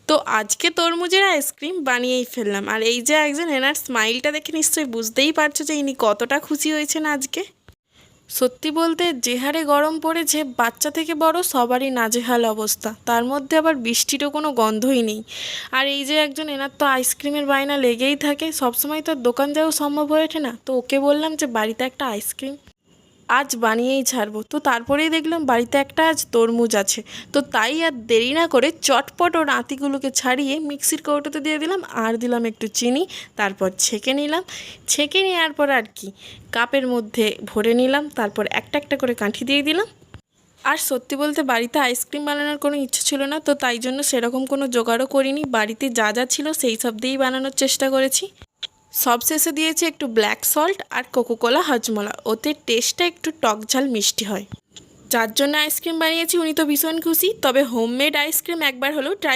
তো আজকে তরমুজের আইসক্রিম বানিয়েই ফেললাম। আর এই যে একজন, এনার স্মাইলটা দেখে নিশ্চয়ই বুঝতেই পারছো যে ইনি কতটা খুশি হয়েছেন আজকে। সত্যি বলতে যে হারে গরম পড়েছে, বাচ্চা থেকে বড় সবারই নাজেহাল অবস্থা, তার মধ্যে আবার বৃষ্টিরও কোনো গন্ধই নেই। আর এই যে একজন, এনার তো আইসক্রিমের বায়না লেগেই থাকে, সবসময় তো আর দোকান যাওয়া সম্ভব হয়ে ওঠে না। তো ওকে বললাম যে বাড়িতে একটা আইসক্রিম আজ বানিয়েই ছাড়বো। তো তারপরেই দেখলাম বাড়িতে একটা আজ তরমুজ আছে। তো তাই আর দেরি না করে চটপট ওর আঁতিগুলোকে ছাড়িয়ে মিক্সির কৌটোতে দিয়ে দিলাম, আর দিলাম একটু চিনি, তারপর ছেঁকে নিলাম। ছেঁকে নেওয়ার পর আর কি, কাপের মধ্যে ভরে নিলাম, তারপর একটা একটা করে কাঠি দিয়ে দিলাম। আর সত্যি বলতে বাড়িতে আইসক্রিম বানানোর কোনো ইচ্ছে ছিল না, তো তাই জন্য সেরকম কোনো জোগাড়ও করিনি। বাড়িতে যা যা ছিল সেই সব দিয়েই বানানোর চেষ্টা করেছি। সবশেষে দিয়েছি একটু ব্ল্যাক সল্ট আর কোকোকোলা হজমোলা, ওতে টেস্টটা একটু টক ঝাল মিষ্টি হয়। যার জন্য আইসক্রিম বানিয়েছি উনি তো ভীষণ খুশি। তবে হোমমেড আইসক্রিম একবার হলেও ট্রাই